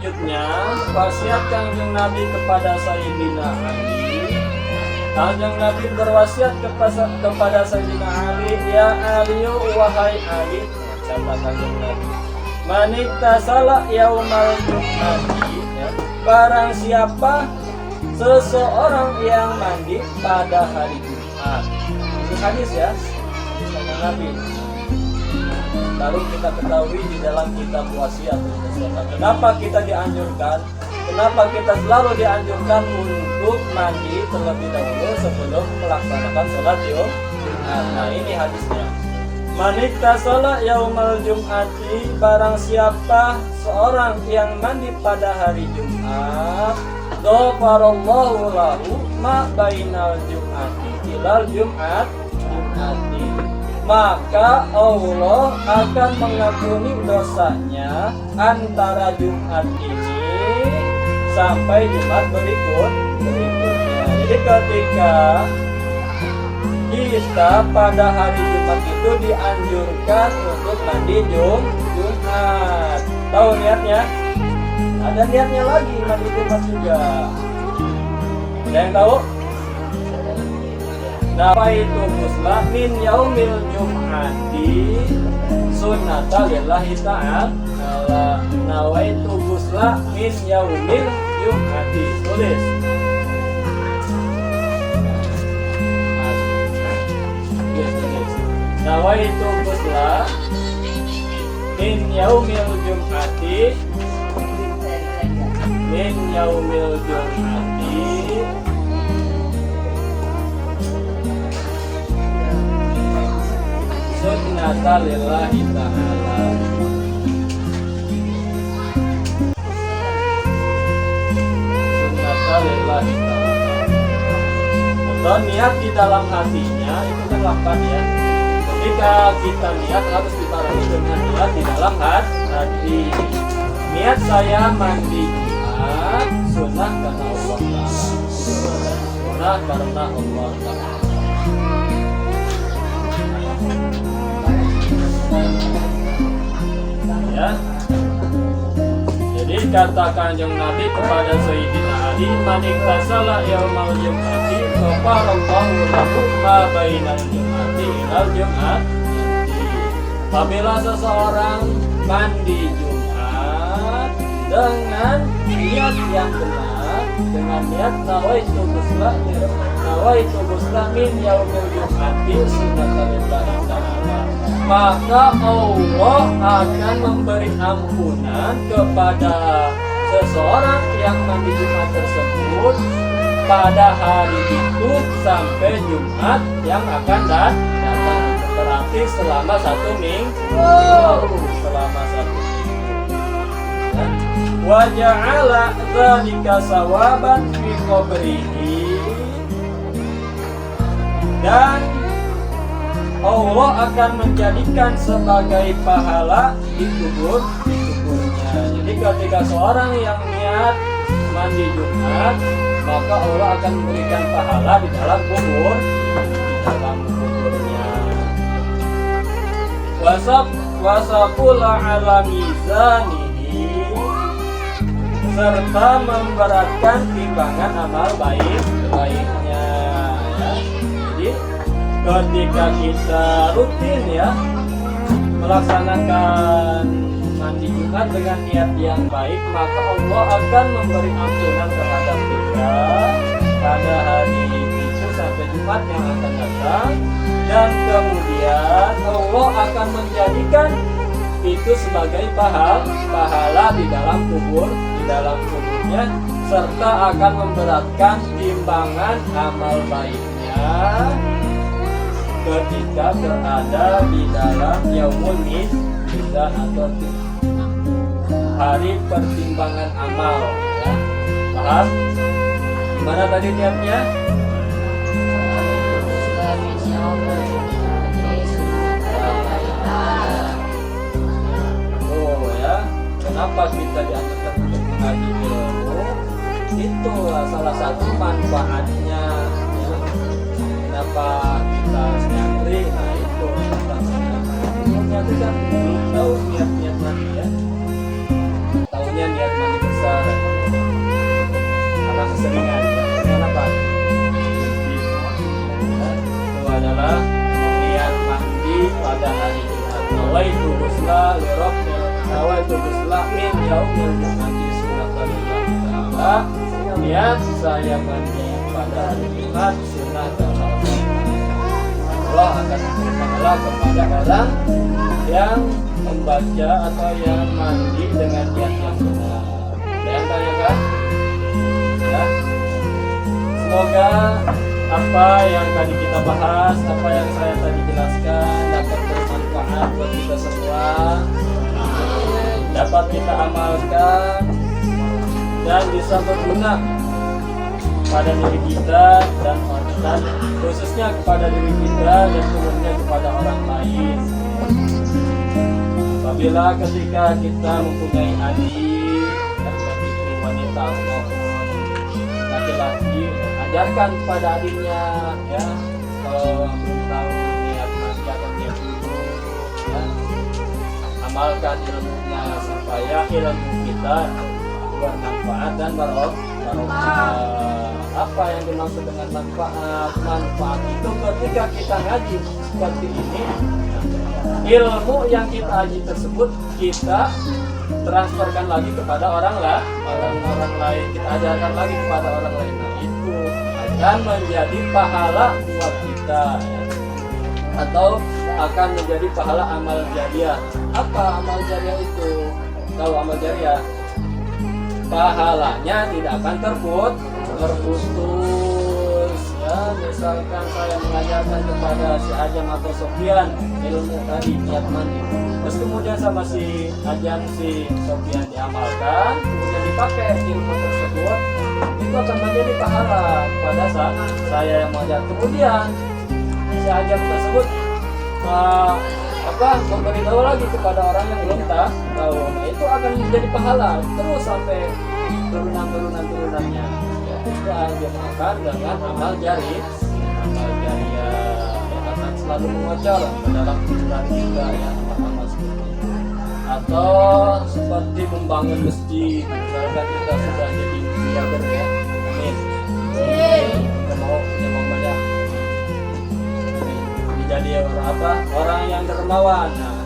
selanjutnya wasiat Kanjeng Nabi kepada Sayyidina Ali. Kanjeng Nabi berwasiat kepada Sayyidina Ali, ya Ali, wahai Ali, kata Kanjeng Nabi, maniktasala yaumal jum'ati, ya, barang siapa seseorang yang mandi pada hari Jumat. Ini hadis ya, hadis Kanjeng Nabi. Baru kita ketahui di dalam kitab wasiat. Kenapa kita dianjurkan? Kenapa kita selalu dianjurkan untuk mandi terlebih dahulu sebelum melaksanakan sholat Jumat? Nah, ini hadisnya. Maniktasala yaumal jum'ati, barang siapa seorang yang mandi pada hari Jumat, ghafarallahu lahu ma bainal jum'ati ilal jum'ati, maka Allah akan mengampuni dosanya antara Jumat ini sampai Jumat berikutnya. Jadi ketika kita pada hari Jumat itu dianjurkan untuk mandi Jumat. Tahu niatnya? Ada niatnya lagi mandi Jumat juga. Ada yang tahu? Nawaitu ghusla min yaumil jum'ati sunnata lillahi ta'ala. Nawaitu ghusla min yaumil jum'ati. Tulis. Nawaitu ghusla min yaumil jum'ati sunnata lillahi ta'ala. Sunnata lillahi ta'ala. Atau niat di dalam hatinya itu kan lapan ya. Ketika kita niat harus dibarengi dengan niat di dalam hati. Niat saya mandi Jumat sunnah karena Allah Ta'ala. Sunnah karena Allah Ta'ala. Ya. Jadi kata Kanjeng Nabi kepada Sayyidina Ali, maniktasala yaumal jum'ati ghafarallahu lahu ma bainal jum'ati ilal jum'ati. Apabila seseorang mandi Jumat dengan niat yang benar, dengan niat nawaitu ghusla min yaumil jum'ati sunnatan lillahi ta'ala, maka Allah akan memberi ampunan kepada seseorang yang mandi Jumat tersebut pada hari itu sampai Jumat yang akan datang. Berarti selama 1 minggu. Selama 1 minggu. Wa ja'ala dzalika sawaban fi qabrihi, dan Allah akan menjadikan sebagai pahala di kuburnya. Jadi ketika seorang yang niat mandi Jumat, maka Allah akan memberikan pahala di dalam kuburnya. Wasaqula ala mizanihi, serta memberatkan timbangan amal baiknya. Ya. Jadi ketika kita rutin ya melaksanakan mandi Jumat dengan niat yang baik, maka Allah akan memberi ampunan terhadap kita pada hari itu sampai Jumat yang akan datang, dan kemudian Allah akan menjadikan itu sebagai pahala di dalam kuburnya, serta akan memberatkan timbangan amal baiknya ketika berada di dalam yaumul mizan atau hari pertimbangan amal ya. Paham? Gimana tadi niatnya? Oh ya, kenapa kita dianjurkan untuk mengaji ilmu? Itu salah satu manfaatnya ya. Kenapa kita nyantri? Nah itu nyantri kan belum tahu niat-niat mandi ya. Tahunya niat mandi besar ringan. Ringan apa? Itu adalah niat mandi pada hari Jumat. Nawaitu ghusla li rabbil nawaitu ghusla min yaumil jum'ati sunnatan lillahi ta'ala. Niat saya mandi pada hari Jumat sunnah dan Allah akan memberi pahala kepada orang yang membaca atau yang mandi dengan niat yang benar. Dan tanyakan ya. Semoga apa yang tadi kita bahas, apa yang saya tadi jelaskan dapat bermanfaat buat kita semua, dapat kita amalkan dan bisa berguna pada diri kita dan khususnya kepada diri kita dan kemudian kepada orang lain. Apabila ketika kita mempunyai adik, baik itu wanita maupun laki-laki, ajarkan kepada adiknya ya, kalau belum tahu niat mandi atau niat wudu ya, amalkan ilmunya supaya ilmu kita bermanfaat dan barokah. Apa yang dimaksud dengan manfaat? Manfaat itu ketika kita ngaji seperti ini, ilmu yang kita ngaji tersebut kita transferkan lagi kepada orang lain, kita ajarkan lagi kepada orang lain. Nah, itu akan menjadi pahala buat kita ya. Atau akan menjadi pahala amal jariah. Apa amal jariah itu? Tahu amal jariah? Pahalanya tidak akan terputus ya. Misalkan saya mengajarkan kepada si Ajam atau Sofian ilmu tadi niat mandi, terus kemudian sama si Ajam si Sofian diamalkan, kemudian dipakai ilmu tersebut, itu akan menjadi pahala pada saat saya yang mengajar. Kemudian si Ajam tersebut memberitahu lagi kepada orang yang belum tahu. Nah, itu akan menjadi pahala terus sampai turunannya. Itu yang dimakan dengan amal jariah yang akan selalu mengocor ke dalam pikiran kita ya, amal seperti itu. Atau seperti membangun masjid, misalkan kita sudah jadi miliarder ya, amin. Kita mau banyak jadi orang yang dermawan. Nah,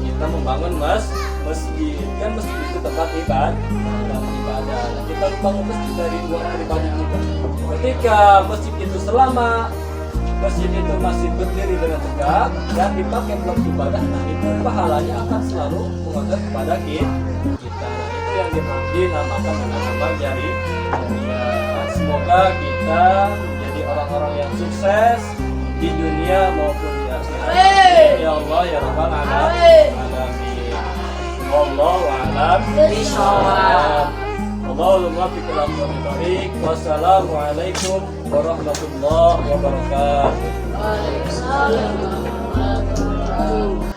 kita membangun masjid, kan masjid itu tempat ibadah. Nah, kita membangun masjid dari uang pribadi kita. Ketika masjid itu selama masjid itu masih berdiri dengan tegak dan dipakai buat ibadah, nah itu pahalanya akan selalu mengalir kepada kita. Nah, itu yang dinamakan dengan amal jariah. Semoga kita menjadi orang-orang yang sukses di dunia maupun di akhirat. Ya Allah ya Rabbal alamin. Wallahu a'lam bishawab. Allahumma fi kalam barik. Wassalamualaikum warahmatullahi wabarakatuh. Waalaikumsalam warahmatullahi wabarakatuh.